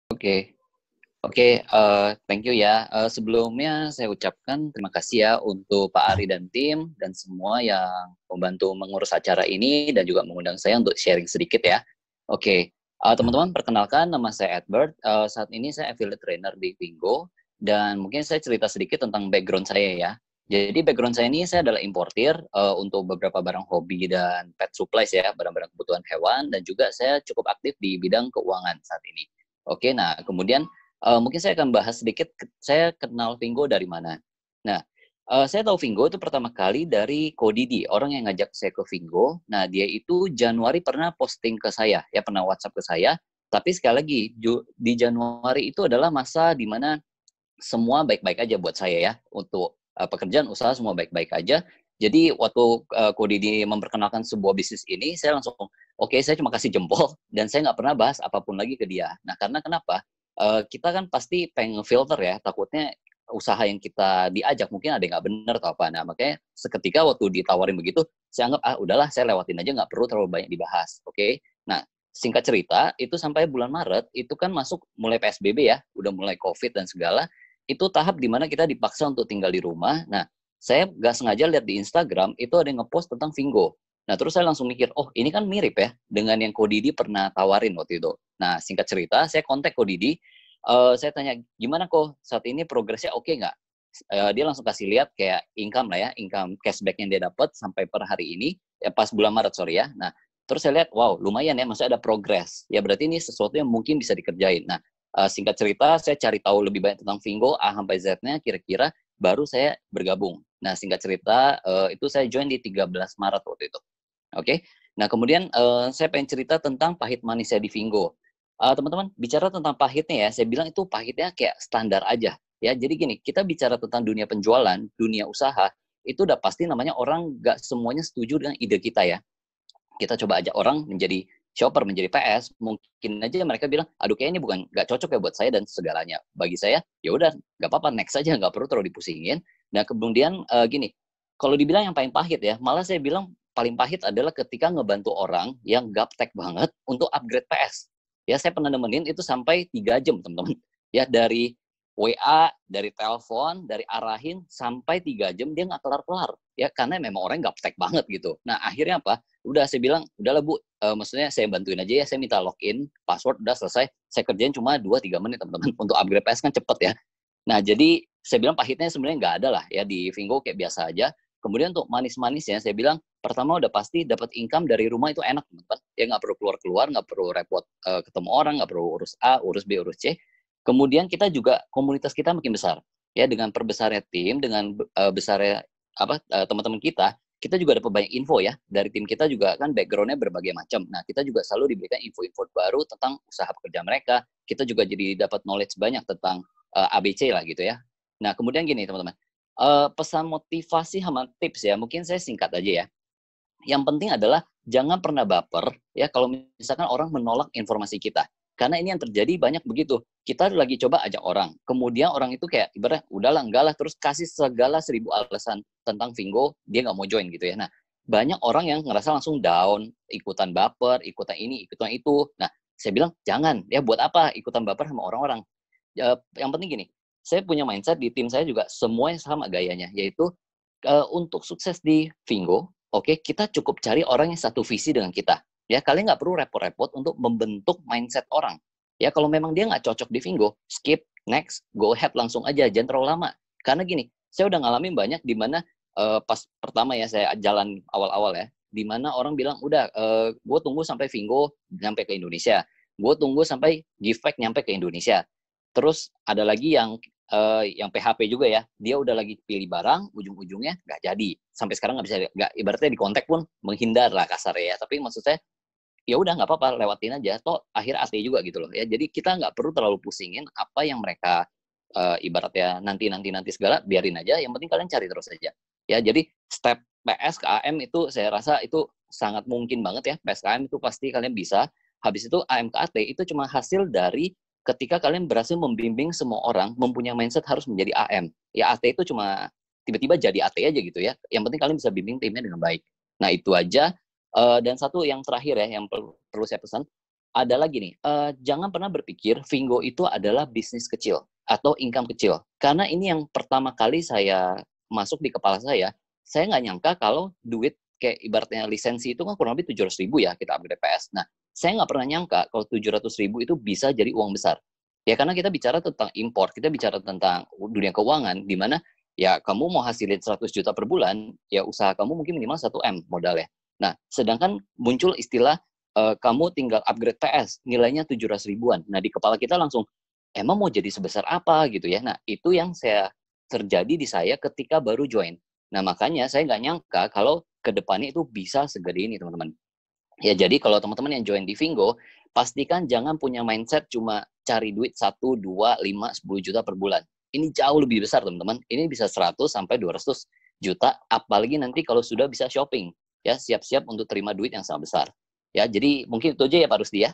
Oke, oke, thank you ya. Sebelumnya saya ucapkan terima kasih ya untuk Pak Ari dan tim dan semua yang membantu mengurus acara ini dan juga mengundang saya untuk sharing sedikit ya. Oke, teman-teman perkenalkan nama saya Edward. Saat ini saya affiliate trainer di Vingo dan mungkin saya cerita sedikit tentang background saya ya. Jadi background saya ini saya adalah importir untuk beberapa barang hobi dan pet supplies ya, barang-barang kebutuhan hewan dan juga saya cukup aktif di bidang keuangan saat ini. Oke, nah kemudian mungkin saya akan bahas sedikit, saya kenal Vingo dari mana. Nah, saya tahu Vingo itu pertama kali dari Ko Didi, orang yang ngajak saya ke Vingo. Nah, dia itu Januari pernah posting ke saya, ya pernah WhatsApp ke saya. Tapi sekali lagi, di Januari itu adalah masa di mana semua baik-baik aja buat saya ya. Untuk pekerjaan, usaha semua baik-baik aja. Jadi waktu Ko Didi memperkenalkan sebuah bisnis ini, saya langsung, oke, saya cuma kasih jempol dan saya nggak pernah bahas apapun lagi ke dia. Nah, karena kenapa? Kita kan pasti pengen filter ya, takutnya usaha yang kita diajak mungkin ada yang nggak benar atau apa. Nah, makanya seketika waktu ditawarin begitu, saya anggap, udahlah saya lewatin aja, nggak perlu terlalu banyak dibahas. Oke, nah singkat cerita, itu sampai bulan Maret, itu kan masuk mulai PSBB ya, udah mulai COVID dan segala, itu tahap dimana kita dipaksa untuk tinggal di rumah. Nah, saya nggak sengaja lihat di Instagram, itu ada yang ngepost tentang Vingo. Nah, terus saya langsung mikir, oh ini kan mirip ya, dengan yang Ko Didi pernah tawarin waktu itu. Nah, singkat cerita, saya kontak Ko Didi, saya tanya, gimana kok saat ini progresnya oke nggak? Dia langsung kasih lihat kayak income lah ya, income cashback yang dia dapat sampai per hari ini, ya pas bulan Maret, sorry ya. Nah, terus saya lihat, wow, lumayan ya, maksudnya ada progres. Ya berarti ini sesuatu yang mungkin bisa dikerjain. Nah, singkat cerita, saya cari tahu lebih banyak tentang Vingo, A sampai Z-nya, kira-kira baru saya bergabung. Nah, singkat cerita, itu saya join di 13 Maret waktu itu. Oke, nah kemudian saya pengen cerita tentang pahit manisnya di Vingo. Teman-teman, bicara tentang pahitnya ya, saya bilang itu pahitnya kayak standar aja. Ya, jadi gini, kita bicara tentang dunia penjualan, dunia usaha, itu udah pasti namanya orang nggak semuanya setuju dengan ide kita ya. Kita coba ajak orang menjadi shopper, menjadi PS, mungkin aja mereka bilang, aduh kayaknya ini bukan nggak cocok ya buat saya dan segalanya. Bagi saya, ya udah nggak apa-apa, next aja, nggak perlu terlalu dipusingin. Nah kemudian gini, kalau dibilang yang paling pahit ya, malah saya bilang paling pahit adalah ketika ngebantu orang yang gaptek banget untuk upgrade PS. Ya saya pernah nemenin itu sampai 3 jam teman-teman. Ya dari WA, dari telepon, dari arahin sampai 3 jam dia nggak kelar-kelar. Ya karena memang orang gaptek banget gitu. Nah akhirnya apa? Udah saya bilang, udahlah Bu, maksudnya saya bantuin aja ya, saya minta login, password, udah selesai. Saya kerjain cuma 2-3 menit teman-teman. Untuk upgrade PS kan cepet ya. Nah jadi saya bilang pahitnya sebenarnya nggak ada lah ya di Vingo kayak biasa aja. Kemudian untuk manis-manisnya saya bilang pertama udah pasti dapat income dari rumah itu enak teman-teman. Ya nggak perlu keluar-keluar, nggak perlu repot ketemu orang, nggak perlu urus A, urus B, urus C. Kemudian kita juga komunitas kita makin besar ya dengan perbesarnya tim, dengan besarnya teman-teman kita juga dapat banyak info ya dari tim kita juga kan backgroundnya berbagai macam. Nah kita juga selalu diberikan info-info baru tentang usaha pekerjaan mereka. Kita juga jadi dapat knowledge banyak tentang ABC lah gitu ya. Nah kemudian gini teman-teman, pesan motivasi sama tips ya mungkin saya singkat aja ya. Yang penting adalah jangan pernah baper ya kalau misalkan orang menolak informasi kita. Karena ini yang terjadi banyak begitu. Kita lagi coba ajak orang, kemudian orang itu kayak ibaratnya udahlah enggak lah, terus kasih segala 1000 alasan tentang Vingo, dia nggak mau join gitu ya. Nah, banyak orang yang ngerasa langsung down, ikutan baper, ikutan ini, ikutan itu. Nah, saya bilang jangan ya, buat apa ikutan baper sama orang-orang. Yang penting gini, saya punya mindset di tim saya juga semuanya sama gayanya, yaitu untuk sukses di Vingo, oke, kita cukup cari orang yang satu visi dengan kita. Ya, kalian nggak perlu repot-repot untuk membentuk mindset orang. Ya, kalau memang dia nggak cocok di Vingo, skip, next, go ahead langsung aja, jangan terlalu lama. Karena gini, saya udah ngalamin banyak di mana pas pertama ya saya jalan awal-awal ya, di mana orang bilang, udah, gue tunggu sampai Vingo nyampe ke Indonesia. Gue tunggu sampai Giveback nyampe ke Indonesia. Terus ada lagi yang PHP juga ya, dia udah lagi pilih barang, ujung-ujungnya nggak jadi. Sampai sekarang nggak bisa, nggak, ibaratnya di kontak pun menghindar lah kasar ya. Tapi maksud saya, ya udah nggak apa-apa, lewatin aja. Toh akhir AT juga gitu loh ya. Jadi kita nggak perlu terlalu pusingin apa yang mereka ibaratnya nanti segala, biarin aja. Yang penting kalian cari terus aja. Ya jadi step PS ke AM itu saya rasa itu sangat mungkin banget ya. PS ke AM itu pasti kalian bisa. Habis itu AM ke AT itu cuma hasil dari ketika kalian berhasil membimbing semua orang mempunyai mindset harus menjadi AM. Ya AT itu cuma tiba-tiba jadi AT aja gitu ya. Yang penting kalian bisa bimbing timnya dengan baik. Nah itu aja. Dan satu yang terakhir ya yang perlu saya pesan, ada lagi nih, jangan pernah berpikir Vingo itu adalah bisnis kecil atau income kecil. Karena ini yang pertama kali saya masuk di kepala saya nggak nyangka kalau duit kayak ibaratnya lisensi itu kan kurang lebih 700.000 ya kita upgrade PS. Nah, saya nggak pernah nyangka kalau 700.000 itu bisa jadi uang besar. Ya karena kita bicara tentang import, kita bicara tentang dunia keuangan, di mana ya kamu mau hasilin 100 juta per bulan, ya usaha kamu mungkin minimal 1 M modalnya. Nah, sedangkan muncul istilah kamu tinggal upgrade PS, nilainya 700 ribuan. Nah, di kepala kita langsung, emang mau jadi sebesar apa gitu ya. Nah, itu yang terjadi di saya ketika baru join. Nah, makanya saya nggak nyangka kalau ke depannya itu bisa segede ini, teman-teman. Ya, jadi kalau teman-teman yang join di Vingo, pastikan jangan punya mindset cuma cari duit 1, 2, 5, 10 juta per bulan. Ini jauh lebih besar, teman-teman. Ini bisa 100 sampai 200 juta, apalagi nanti kalau sudah bisa shopping. Ya, siap-siap untuk terima duit yang sangat besar. Ya, jadi mungkin itu aja ya Pak Rusdi ya.